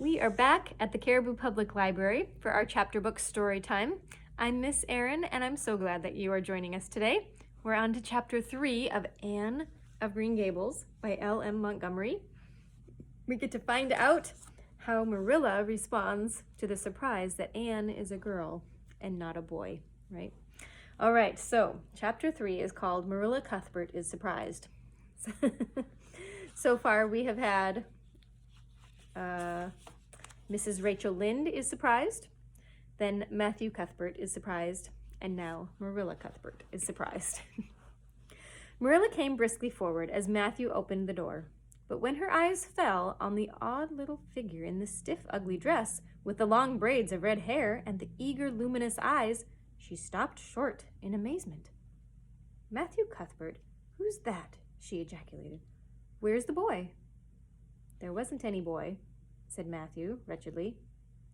We are back at the Caribou Public Library for our chapter book story time. I'm Miss Erin, and I'm so glad that you are joining us today. We're on to chapter 3 of Anne of Green Gables by L.M. Montgomery. We get to find out how Marilla responds to the surprise that Anne is a girl and not a boy, right? All right, so chapter 3 is called Marilla Cuthbert is Surprised. So far we have had Mrs. Rachel Lynde is surprised, then Matthew Cuthbert is surprised, and now Marilla Cuthbert is surprised. Marilla came briskly forward as Matthew opened the door, but when her eyes fell on the odd little figure in the stiff, ugly dress with the long braids of red hair and the eager, luminous eyes, she stopped short in amazement. "Matthew Cuthbert? Who's that?" she ejaculated. "Where's the boy?" "There wasn't any boy," said Matthew wretchedly.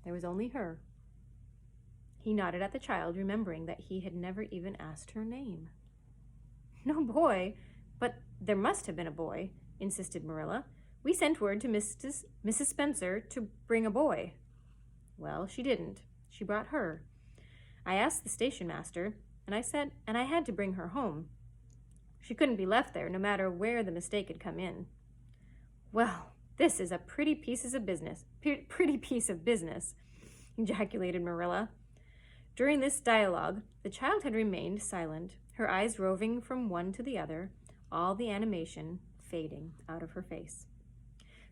"There was only her." He nodded at the child, remembering that he had never even asked her name. "No boy? But there must have been a boy," insisted Marilla. "We sent word to Mrs. Spencer to bring a boy." "Well, she didn't. She brought her. I asked the station master, and I had to bring her home. She couldn't be left there, no matter where the mistake had come in." "Well, this is a pretty piece of business, ejaculated Marilla. During this dialogue, the child had remained silent, her eyes roving from one to the other, all the animation fading out of her face.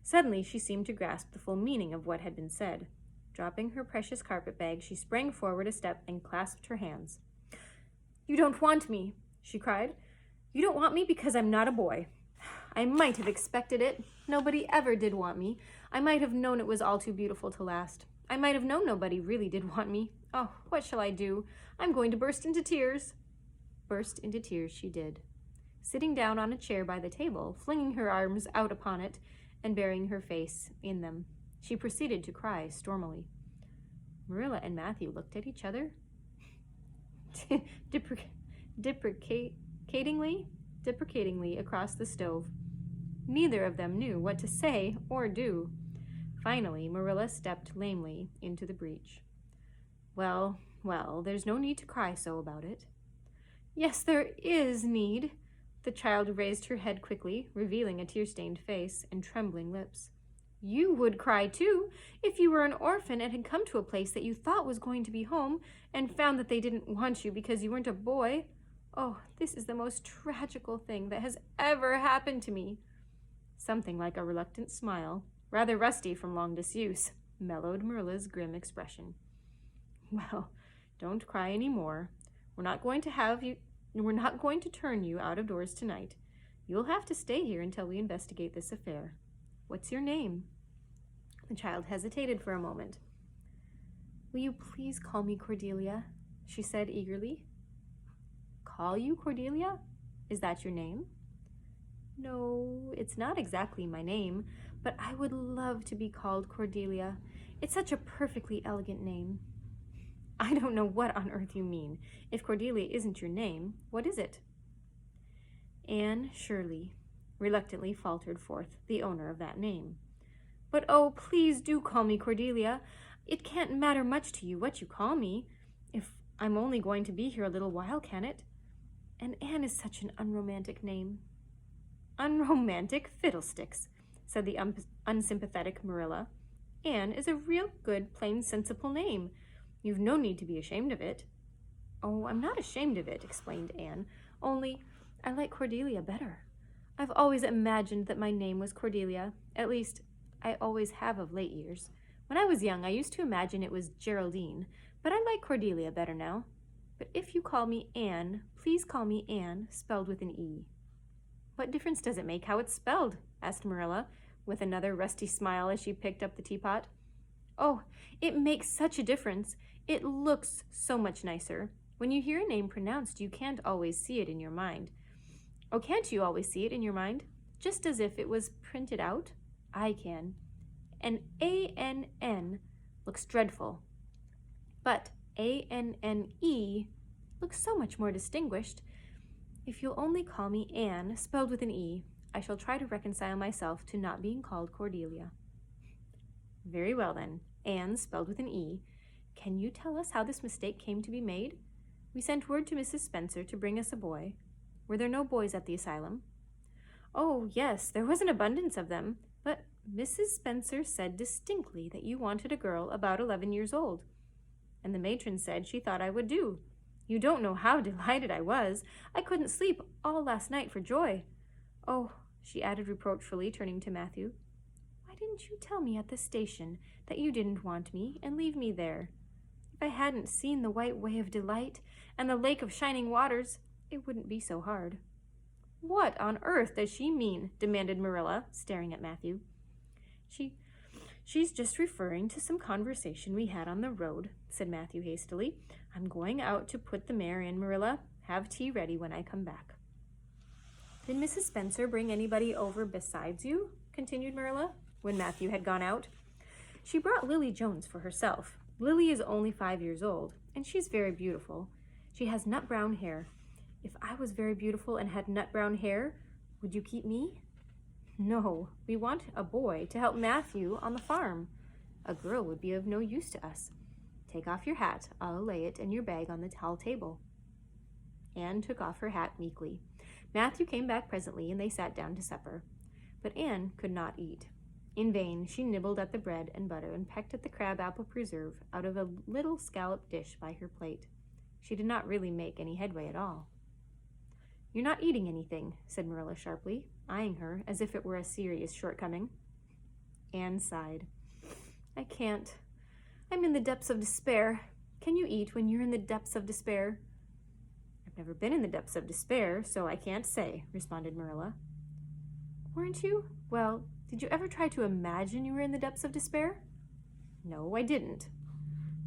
Suddenly, she seemed to grasp the full meaning of what had been said. Dropping her precious carpet bag, she sprang forward a step and clasped her hands. "You don't want me," she cried. "You don't want me because I'm not a boy. I might have expected it. Nobody ever did want me. I might have known it was all too beautiful to last. I might have known nobody really did want me. Oh, what shall I do? I'm going to burst into tears." Burst into tears she did, sitting down on a chair by the table, flinging her arms out upon it, and burying her face in them. She proceeded to cry stormily. Marilla and Matthew looked at each other deprecatingly across the stove. Neither of them knew what to say or do. Finally, Marilla stepped lamely into the breach. Well, there's no need to cry so about it." "Yes, there is need." The child raised her head quickly, revealing a tear-stained face and trembling lips. "You would cry, too, if you were an orphan and had come to a place that you thought was going to be home and found that they didn't want you because you weren't a boy. Oh, this is the most tragical thing that has ever happened to me." Something like a reluctant smile, rather rusty from long disuse, mellowed Marilla's grim expression. "Well, don't cry any more. We're not going to turn you out of doors tonight. You'll have to stay here until we investigate this affair. What's your name?" The child hesitated for a moment. "Will you please call me Cordelia?" she said eagerly. "Call you Cordelia? Is that your name?" "No, it's not exactly my name, but I would love to be called Cordelia. It's such a perfectly elegant name." "I don't know what on earth you mean. If Cordelia isn't your name, what is it?" "Anne Shirley," reluctantly faltered forth the owner of that name. "But oh, please do call me Cordelia. It can't matter much to you what you call me, if I'm only going to be here a little while, can it? And Anne is such an unromantic name." "Unromantic fiddlesticks," said the unsympathetic Marilla. "Anne is a real good, plain, sensible name. You've no need to be ashamed of it." "Oh, I'm not ashamed of it," explained Anne. "Only I like Cordelia better. I've always imagined that my name was Cordelia. At least, I always have of late years. When I was young, I used to imagine it was Geraldine, but I like Cordelia better now. But if you call me Anne, please call me Anne, spelled with an E." "What difference does it make how it's spelled?" asked Marilla, with another rusty smile as she picked up the teapot. "Oh, it makes such a difference. It looks so much nicer. When you hear a name pronounced, you can't always see it in your mind. Oh, can't you always see it in your mind? Just as if it was printed out? I can. And A-N-N looks dreadful. But A-N-N-E looks so much more distinguished. If you'll only call me Anne, spelled with an E, I shall try to reconcile myself to not being called Cordelia." Very well then. Anne, spelled with an E. Can you tell us how this mistake came to be made? We sent word to Mrs. Spencer to bring us a boy. Were there no boys at the asylum? Oh, yes, there was an abundance of them, but Mrs. Spencer said distinctly that you wanted a girl about 11 years old. And the matron said she thought I would do. You don't know how delighted I was. I couldn't sleep all last night for joy. Oh, she added reproachfully, turning to Matthew, why didn't you tell me at the station that you didn't want me and leave me there? If I hadn't seen the white way of delight and the lake of shining waters, it wouldn't be so hard. What on earth does she mean? Demanded Marilla, staring at Matthew. She's just referring to some conversation we had on the road, said Matthew hastily. I'm going out to put the mare in, Marilla. Have tea ready when I come back. Did Mrs. Spencer bring anybody over besides you? Continued Marilla, when Matthew had gone out. She brought Lily Jones for herself. Lily is only 5 years old, and she's very beautiful. She has nut brown hair. If I was very beautiful and had nut brown hair, would you keep me? No, we want a boy to help Matthew on the farm. A girl would be of no use to us. Take off your hat. I'll lay it and your bag on the tall table. Anne took off her hat meekly. Matthew came back presently, and they sat down to supper. But Anne could not eat. In vain she nibbled at the bread and butter and pecked at the crab-apple preserve out of a little scalloped dish by her plate. She did not really make any headway at all. You're not eating anything, said Marilla sharply, eyeing her as if it were a serious shortcoming. Anne sighed. I can't. I'm in the depths of despair. Can you eat when you're in the depths of despair? I've never been in the depths of despair, so I can't say, responded Marilla. Weren't you? Well, did you ever try to imagine you were in the depths of despair? No, I didn't.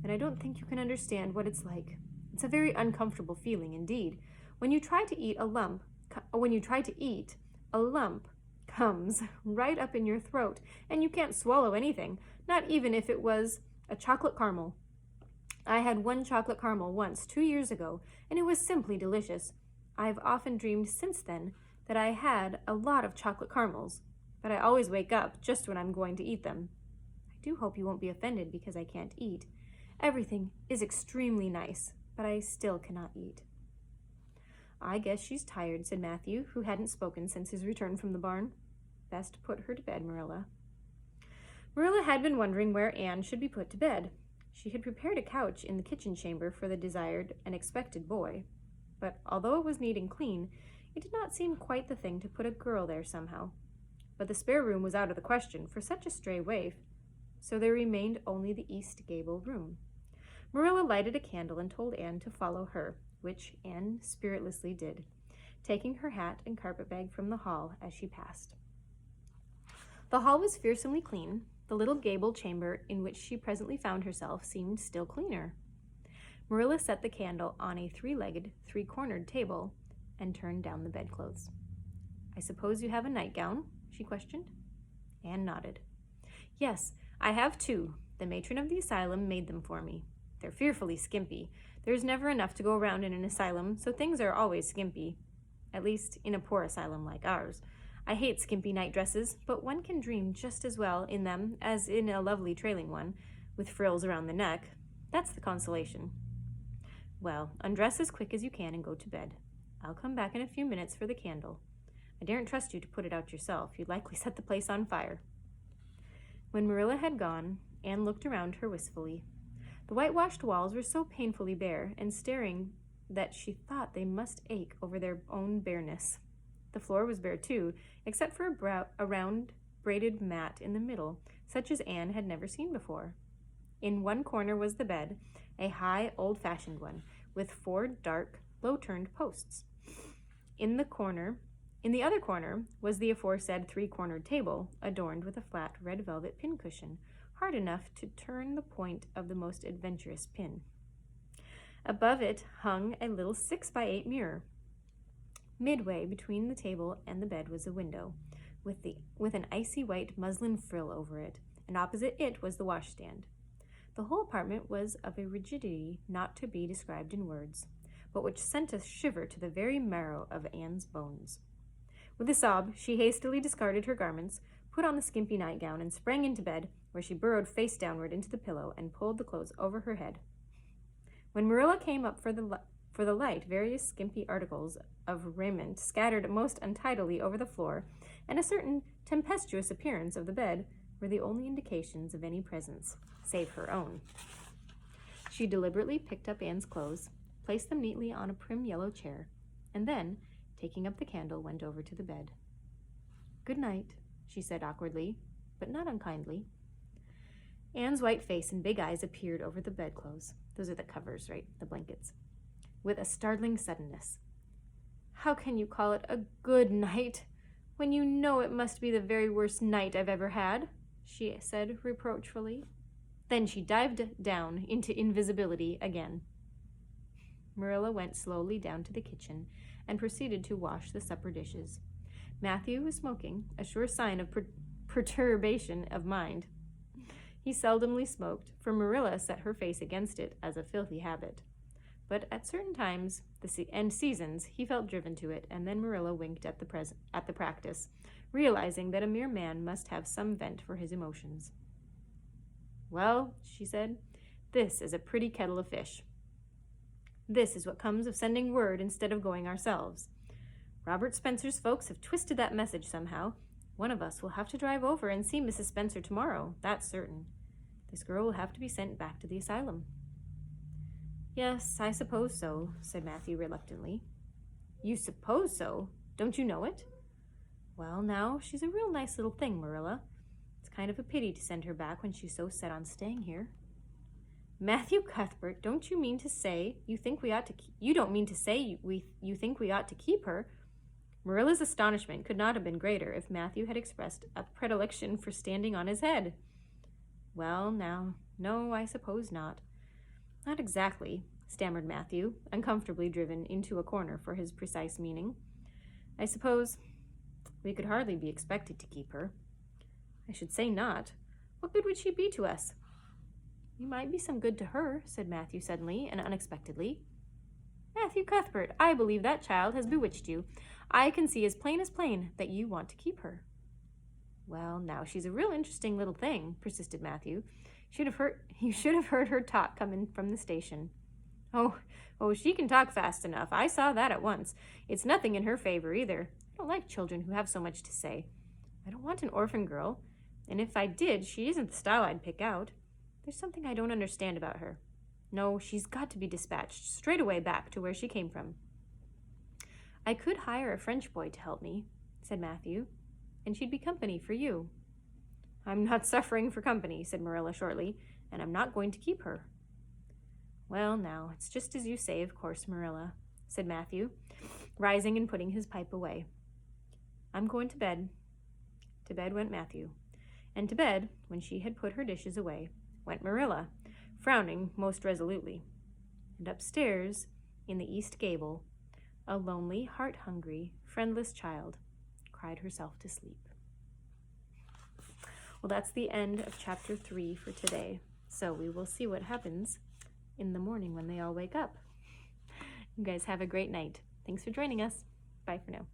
And I don't think you can understand what it's like. It's a very uncomfortable feeling indeed. When you try to eat, a lump comes right up in your throat, and you can't swallow anything, not even if it was a chocolate caramel. I had one chocolate caramel once, 2 years ago, and it was simply delicious. I've often dreamed since then that I had a lot of chocolate caramels, but I always wake up just when I'm going to eat them. I do hope you won't be offended because I can't eat. Everything is extremely nice, but I still cannot eat. I guess she's tired, said Matthew, who hadn't spoken since his return from the barn. Best put her to bed, Marilla. Marilla had been wondering where Anne should be put to bed. She had prepared a couch in the kitchen chamber for the desired and expected boy, but although it was neat and clean, it did not seem quite the thing to put a girl there somehow. But the spare room was out of the question for such a stray waif, so there remained only the east gable room. Marilla lighted a candle and told Anne to follow her, which Anne spiritlessly did, taking her hat and carpetbag from the hall as she passed. The hall was fearsomely clean. The little gable chamber in which she presently found herself seemed still cleaner. Marilla set the candle on a three-legged, three-cornered table and turned down the bedclothes. I suppose you have a nightgown? She questioned. Anne nodded. Yes, I have two. The matron of the asylum made them for me. They're fearfully skimpy. There's never enough to go around in an asylum, so things are always skimpy. At least in a poor asylum like ours. I hate skimpy night dresses, but one can dream just as well in them as in a lovely trailing one, with frills around the neck. That's the consolation. Well, undress as quick as you can and go to bed. I'll come back in a few minutes for the candle. I daren't trust you to put it out yourself. You'd likely set the place on fire. When Marilla had gone, Anne looked around her wistfully. The whitewashed walls were so painfully bare and staring that she thought they must ache over their own bareness. The floor was bare too, except for a round braided mat in the middle, such as Anne had never seen before. In one corner was the bed, a high, old-fashioned one, with 4 dark, low-turned posts. In the other corner was the aforesaid 3-cornered table, adorned with a flat red velvet pincushion, hard enough to turn the point of the most adventurous pin. Above it hung a little 6-by-8 mirror. Midway between the table and the bed was a window, with an icy white muslin frill over it, and opposite it was the washstand. The whole apartment was of a rigidity not to be described in words, but which sent a shiver to the very marrow of Anne's bones. With a sob, she hastily discarded her garments, put on the skimpy nightgown, and sprang into bed, where she burrowed face downward into the pillow and pulled the clothes over her head. When Marilla came up for the light, various skimpy articles of raiment scattered most untidily over the floor, and a certain tempestuous appearance of the bed were the only indications of any presence, save her own. She deliberately picked up Anne's clothes, placed them neatly on a prim yellow chair, and then, taking up the candle, went over to the bed. "Good night," she said awkwardly, but not unkindly. Anne's white face and big eyes appeared over the bedclothes. Those are the covers, right? The blankets. With a startling suddenness. "How can you call it a good night when you know it must be the very worst night I've ever had?" she said reproachfully. Then she dived down into invisibility again. Marilla went slowly down to the kitchen and proceeded to wash the supper dishes. Matthew was smoking, a sure sign of perturbation of mind. He seldomly smoked, for Marilla set her face against it as a filthy habit. But at certain times and seasons he felt driven to it, and then Marilla winked at the practice, realizing that a mere man must have some vent for his emotions. "Well," she said, "this is a pretty kettle of fish. This is what comes of sending word instead of going ourselves. Robert Spencer's folks have twisted that message somehow. One of us will have to drive over and see Mrs. Spencer tomorrow, that's certain. This girl will have to be sent back to the asylum." "Yes, I suppose so," said Matthew reluctantly. "You suppose so? Don't you know it?" "Well, now, she's a real nice little thing, Marilla. It's kind of a pity to send her back when she's so set on staying here." "Matthew Cuthbert, don't you mean to say you think we ought to you don't mean to say you think we ought to keep her?" Marilla's astonishment could not have been greater if Matthew had expressed a predilection for standing on his head. "Well, now, no, I suppose not." "Not exactly," stammered Matthew, uncomfortably driven into a corner for his precise meaning. "I suppose we could hardly be expected to keep her." "I should say not. What good would she be to us?" "You might be some good to her," said Matthew suddenly and unexpectedly. "Matthew Cuthbert, I believe that child has bewitched you. I can see as plain that you want to keep her." "Well, now, she's a real interesting little thing," persisted Matthew. You should have heard her talk coming from the station." Oh, she can talk fast enough. I saw that at once. It's nothing in her favor either. I don't like children who have so much to say. I don't want an orphan girl, and if I did, she isn't the style I'd pick out. There's something I don't understand about her. No, she's got to be dispatched straight away back to where she came from." "I could hire a French boy to help me," said Matthew, "and she'd be company for you." "I'm not suffering for company," said Marilla shortly, "and I'm not going to keep her." "Well, now, it's just as you say, of course, Marilla," said Matthew, rising and putting his pipe away. "I'm going to bed." To bed went Matthew, and to bed, when she had put her dishes away, went Marilla, frowning most resolutely. And upstairs, in the east gable, a lonely, heart-hungry, friendless child cried herself to sleep. Well, that's the end of chapter 3 for today. So we will see what happens in the morning when they all wake up. You guys have a great night. Thanks for joining us. Bye for now.